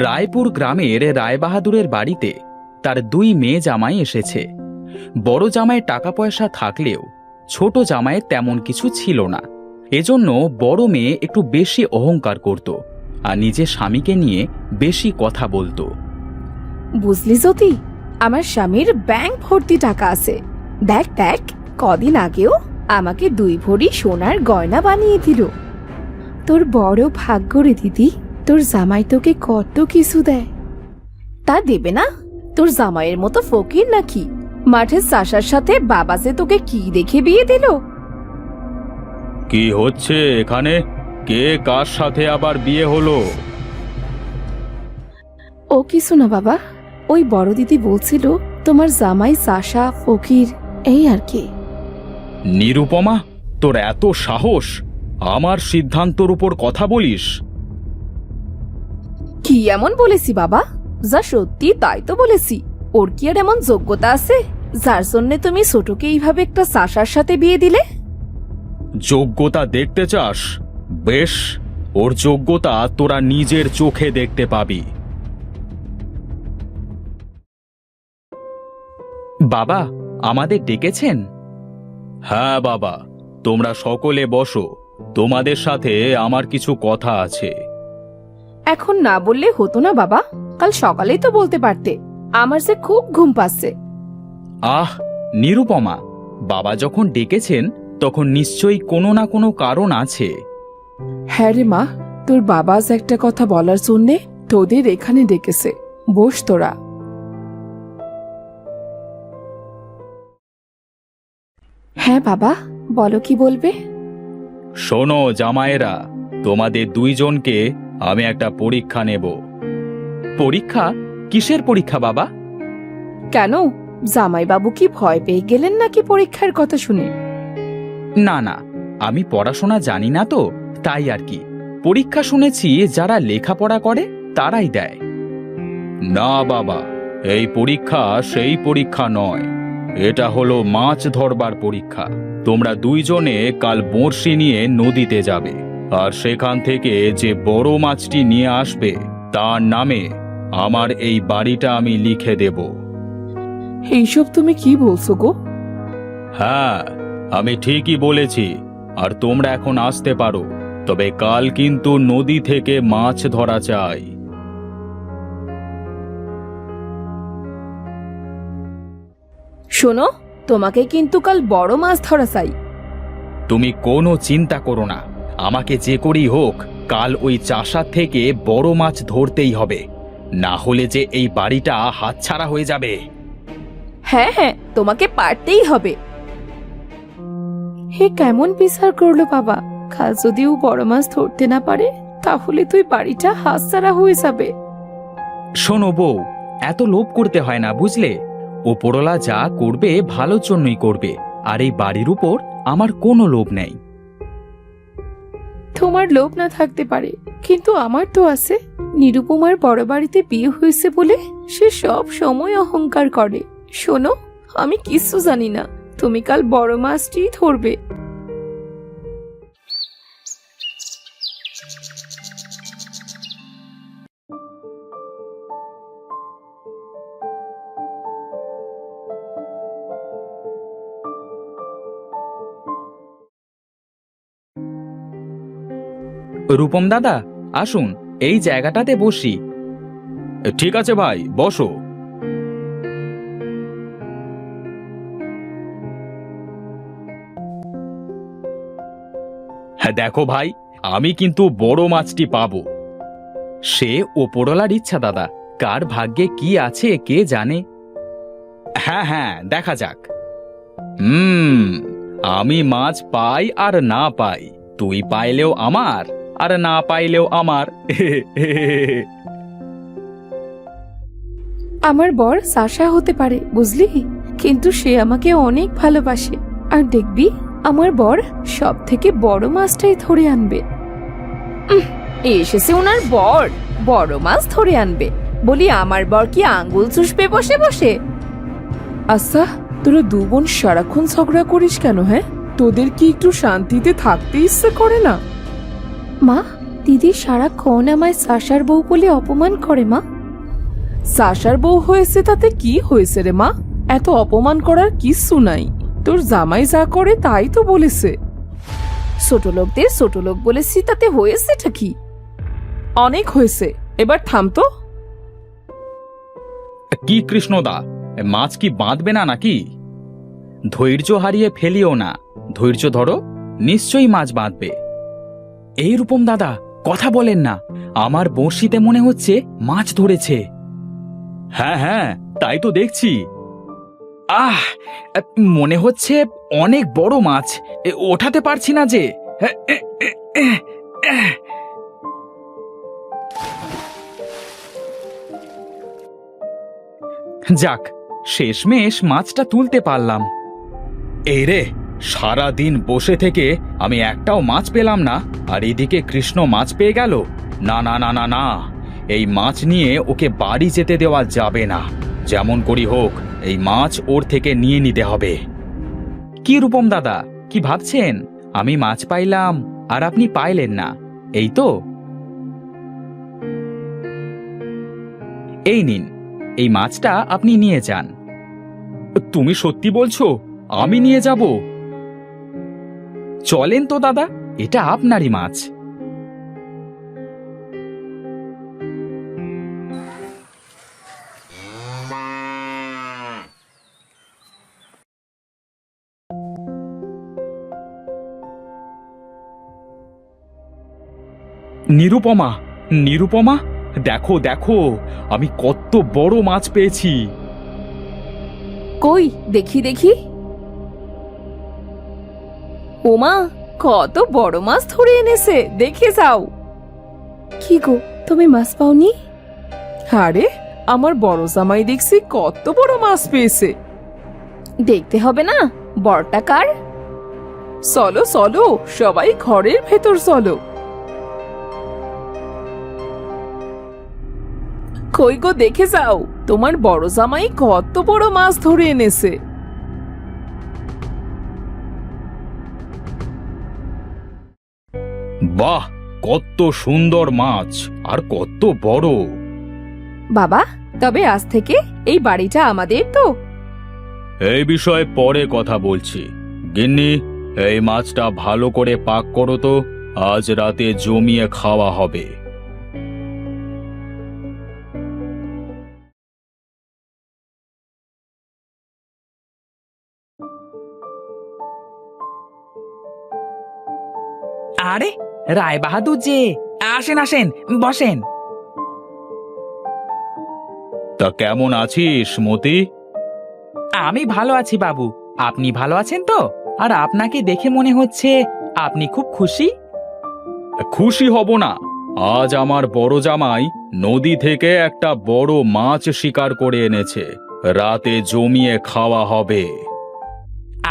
রায়পুর গ্রামের রায়বাহাদুরের বাড়িতে তার দুই মেয়ে জামাই এসেছে। বড় জামাই টাকা পয়সা থাকলেও ছোট জামাইয়ের তেমন কিছু ছিল না। এজন্য বড় মেয়ে একটু বেশি অহংকার করত আর নিজের স্বামীকে নিয়ে বেশি কথা বলতো। বুঝলি জ্যোতি, আমার স্বামীর ব্যাংক ভর্তি টাকা আছে। দেখ দেখ, কদিন আগেও আমাকে 2 ভরি সোনার গয়না বানিয়ে দিল। তোর বড় ভাগ্য রে দিদি, তোর জামাই তোকে কত কিছু দেয়। তা দেবে না? তোর জামাইয়ের মতো ফকির নাকি? মাঠের চাষার সাথে বাবা যে তোকে কি দেখে বিয়ে দিল। কি হচ্ছে এখানে? কে কার সাথে আবার বিয়ে হলো? ও কিছু না বাবা, ওই বড় দিদি বলছিল তোমার জামাই চাষা ফকির, এই আর কি। নিরুপমা, তোর এত সাহস আমার সিদ্ধান্তর উপর কথা বলিস? কি এমন বলেছি বাবা? যা সত্যি তাই তো বলেছি। ওর কি আর এমন যোগ্যতা আছে যার জন্য তুমি ছোটকে এইভাবে একটা চাষার সাথে বিয়ে দিলে? যোগ্যতা দেখতে চাস? বেশ, ওর যোগ্যতা তোরা নিজের চোখে দেখতে পাবি। বাবা, আমাদের ডেকেছেন? হ্যাঁ বাবা, তোমরা সকলে বসো। তোমাদের সাথে আমার কিছু কথা আছে। এখন না বললে হতো না বাবা? কাল সকালেই তো বলতে পারতে। আমার যে খুব ঘুম পাচ্ছে। আহ নিরুপমা, বাবা যখন ডেকেছেন তখন নিশ্চয়ই কোনো না কোনো কারণ আছে। হ্যাঁ রে মা, তোর বাবা আজ একটা কথা বলার জন্যে তোদের এখানে ডেকেছে। বস তোরা। হ্যাঁ বাবা, বলো কি বলবে? শোনো জামাইরা, তোমাদের দুইজনকে আমি একটা পরীক্ষা নেব। পরীক্ষা? কিসের পরীক্ষা বাবা? কেন, জামাইবাবু কি ভয় পেয়ে গেলেন নাকি পরীক্ষার কথা শুনে? না না, আমি পড়াশোনা জানি না তো, তাই আর কি। পরীক্ষা শুনেছি যারা লেখাপড়া করে তারাই দেয়। না বাবা, এই পরীক্ষা সেই পরীক্ষা নয়। এটা হলো মাছ ধরবার পরীক্ষা। তোমরা দুইজনে কাল বড়শি নিয়ে নদীতে যাবে, আর সেখান থেকে যে বড় মাছটি নিয়ে আসবে তার নামে আমার এই বাড়িটা আমি লিখে দেব। এইসব তুমি কি বলছো গো? হ্যাঁ, আমি ঠিকই বলেছি। আর তোমরা এখন আসতে পারো, তবে কাল কিন্তু নদী থেকে মাছ ধরা চাই। শোনো, তোমাকে কিন্তু কাল বড় মাছ ধরা চাই। তুমি কোনো চিন্তা করো না, আমাকে যে করেই হোক কাল ওই চাষার থেকে বড় মাছ ধরতেই হবে, না হলে যে এই বাড়িটা হাতছাড়া হয়ে যাবে। হ্যাঁ হ্যাঁ, তোমাকে পারতেই হবে। হে কেমন বিচার করলো বাবা! কাল যদি ও বড় মাছ ধরতে না পারে তাহলে তুই বাড়িটা হাতছাড়া হয়ে যাবে। শোনো বউ, এত লোভ করতে হয় না বুঝলে। ওপরওয়ালা যা করবে ভালোর জন্যই করবে, আর এই বাড়ির উপর আমার কোনো লোভ নেই। তোমার লোভ না থাকতে পারে, কিন্তু আমার তো আছে। নিরুপমার বড় বাড়িতে বিয়ে হয়েছে বলে সে সব সময় অহংকার করে। শোনো, আমি কিছু জানি না, তুমি কাল বড় মাছটি ধরবে। রূপম দাদা, আসুন এই জায়গাটাতে বসি। ঠিক আছে ভাই, বসো। হ্যাঁ দেখো ভাই, আমি কিন্তু বড় মাছটি পাবো। সে ওপরওয়ালার ইচ্ছা দাদা, কার ভাগ্যে কি আছে কে জানে। হ্যাঁ হ্যাঁ, দেখা যাক। আমি মাছ পাই আর না পাই, তুই পাইলেও আমার আর না পাইলেও আমার। আমার বর চাষা হতে পারে বুঝলি, কিন্তু সে আমাকে অনেক ভালোবাসে। আর দেখবি আমার বর সব থেকে বড় মাছটাই ধরে আনবে। এসেছে ওনার বর, বড় মাছ ধরে আনবে বলি আমার বর কি আঙ্গুল চুষবে বসে বসে? আচ্ছা, তোরা 2 বোন সারাক্ষণ ঝগড়া করিস কেন? হ্যাঁ, তোদের কি একটু শান্তিতে থাকতে ইচ্ছে করে না? মা, দিদি সারাক্ষণ আমায় সাশার বউ বলে অপমান করে মা। সাশার বউ হয়েছে তাতে কি হয়েছে রে মা? এত অপমান করার কিচ্ছু নাই। তোর জামাই যা করে তাই তো বলেছে। ছোট লোকদের ছোট লোক বলেছি, তাতে হয়েছেটা কি? অনেক হয়েছে, এবার থাম তো। কি কৃষ্ণদা, মাছ কি বাঁধবে না নাকি? ধৈর্য হারিয়ে ফেলিও না, ধৈর্য ধরো, নিশ্চয়ই মাছ বাঁধবে। এই রূপম দাদা, কথা বলেন না, আমার বড়শিতে মনে হচ্ছে মাছ ধরেছে। হ্যাঁ হ্যাঁ, তাই তো দেখছি। আহ, মনে হচ্ছে অনেক বড় মাছ, ওঠাতে পারছি না যে। যাক, শেষমেশ মাছটা তুলতে পারলাম। এই রে, সারা দিন বসে থেকে আমি একটাও মাছ পেলাম না, আর এদিকে কৃষ্ণ মাছ পেয়ে গেল। না না না না না, এই মাছ নিয়ে ওকে বাড়ি যেতে দেওয়া যাবে না। যেমন করি হোক, এই মাছ ওর থেকে নিয়ে নিতে হবে। কি রূপম দাদা, কি ভাবছেন? আমি মাছ পাইলাম আর আপনি পাইলেন না, এই তো? এই নিন, এই মাছটা আপনি নিয়ে যান। তুমি সত্যি বলছো? আমি নিয়ে যাব? চলেন তো দাদা, এটা আপনারই মাছ। নিরুপমা, নিরুপমা, দেখো দেখো, আমি কত বড় মাছ পেয়েছি। কই দেখি দেখি। ওমা, কত বড় মাছ ধরে এনেছে, দেখে যাও। কি গো, তুমি মাছ পাওনি? আরে, আমার বড় জামাই দেখছি কত বড় মাছ পেয়েছে। দেখতে হবে না বড়টা কার? চলো চলো, সবাই ঘরের ভেতর চলো। কই গো, দেখে যাও, তোমার বড় জামাই কত বড় মাছ ধরে এনেছে। বাহ, কত সুন্দর মাছ, আর কত বড়। বাবা, তবে আজ থেকে এই বাড়িটা আমাদের তো? এই বিষয়ে পরে কথা বলছি। গিন্নি, এই মাছটা ভালো করে পাক করো তো, আজ রাতে জমিয়ে খাওয়া হবে। আরে, রায় বাহাদুর যে, আসেন আসেন, বসেন। তা কেমন আছিস মতি? আমি ভালো আছি বাবু, আপনি ভালো আছেন তো? আর আপনাকে দেখে মনে হচ্ছে আপনি খুব খুশি। খুশি হব না? আজ আমার বড় জামাই নদী থেকে একটা বড় মাছ শিকার করে এনেছে, রাতে জমিয়ে খাওয়া হবে।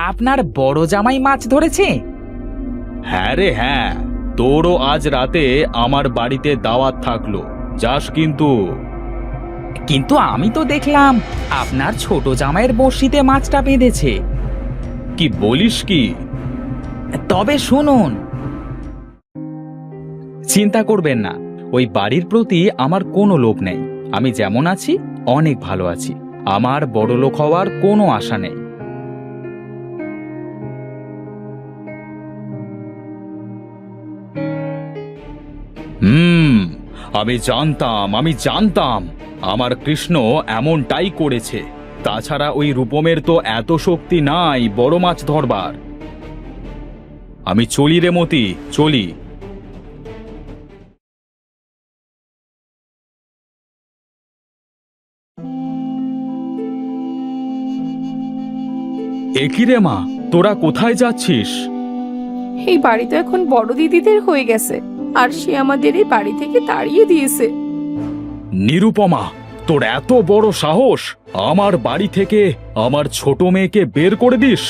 আপনার বড় জামাই মাছ ধরেছে? হ্যাঁ রে হ্যাঁ, তোরও আজ রাতে আমার বাড়িতে দাওয়াত থাকলো, যাস কিন্তু। কিন্তু আমি তো দেখলাম আপনার ছোট জামাইয়ের বড়শিতে মাছটা বেঁধেছে। কি বলিস কি? তবে শুনুন, চিন্তা করবেন না, ওই বাড়ির প্রতি আমার কোনো লোভ নেই। আমি যেমন আছি অনেক ভালো আছি, আমার বড়লোক হওয়ার কোনো আশা নেই। আমি জানতাম আমার কৃষ্ণ এমনটাই করেছে। তাছাড়া ওই রূপমের তো এত শক্তি নাই বড় মাছ ধরবার। আমি চলি রে মতি, চলি। একই রে মা, তোরা কোথায় যাচ্ছিস? এই বাড়ি তো এখন বড় দিদিদের হয়ে গেছে, আর সে আমাদের এই বাড়ি থেকে তাড়িয়ে দিয়েছে। নিরুপমা, তোর এত বড় সাহস, আমার বাড়ি থেকে আমার ছোট মেয়েকে বের করে দিস?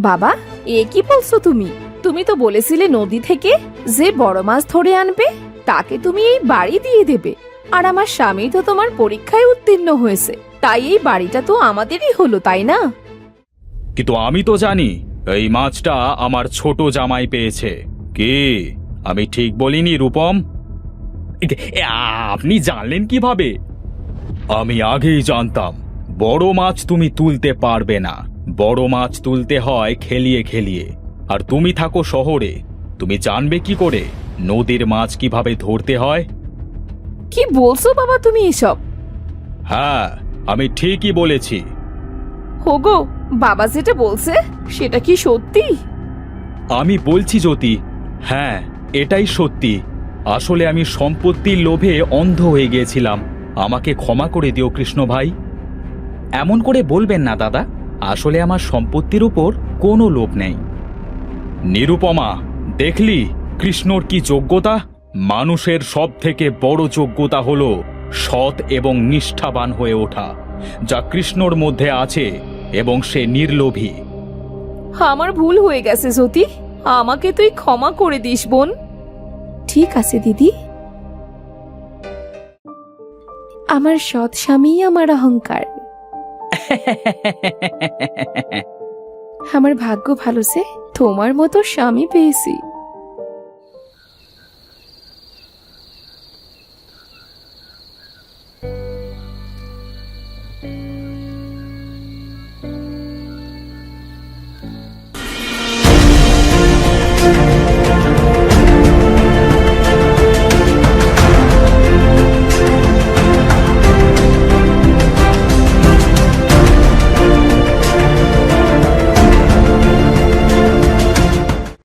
বাবা, এ কি বলছো তুমি? তুমি তো বলেছিলে নদী থেকে যে বড় মাছ ধরে আনবে তাকে তুমি এই বাড়ি দিয়ে দেবে। আর আমার স্বামী তো তোমার পরীক্ষায় উত্তীর্ণ হয়েছে, তাই এই বাড়িটা তো আমাদেরই হলো, তাই না? কিন্তু আমি তো জানি এই মাছটা আমার ছোট জামাই পেয়েছে। কি, আমি ঠিক বলিনি রূপম? আপনি জানলেন কিভাবে? আমি আগেই জানতাম বড় মাছ তুমি তুলতে পারবে না। বড় মাছ তুলতে হয় খেলিয়ে খেলিয়ে। আর তুমি থাকো শহরে, তুমি জানবে কি করে নদীর মাছ কিভাবে ধরতে হয়? কি বলছো বাবা তুমি এসব? হ্যাঁ, আমি ঠিকই বলেছি। হোগো, বাবা যেটা বলছে সেটা কি সত্যি? আমি বলছি জ্যোতি, হ্যাঁ এটাই সত্যি। আসলে আমি সম্পত্তির লোভে অন্ধ হয়ে গিয়েছিলাম। আমাকে ক্ষমা করে দিও কৃষ্ণ ভাই। এমন করে বলবেন না দাদা, আসলে আমার সম্পত্তির উপর কোনো লোভ নেই। নিরুপমা, দেখলি কৃষ্ণর কি যোগ্যতা? মানুষের সব থেকে বড় যোগ্যতা হলো সৎ এবং নিষ্ঠাবান হয়ে ওঠা, যা কৃষ্ণর মধ্যে আছে, এবং সে নির্লোভী। আমার ভুল হয়ে গেছে জ্যোতি, আমাকে তুই ক্ষমা করে দিস বোন। ঠিক আছে দিদি। আমার সৎ স্বামী আমার অহংকার। আমার ভাগ্য ভালো যে তোমার মতো স্বামী পেয়েছি।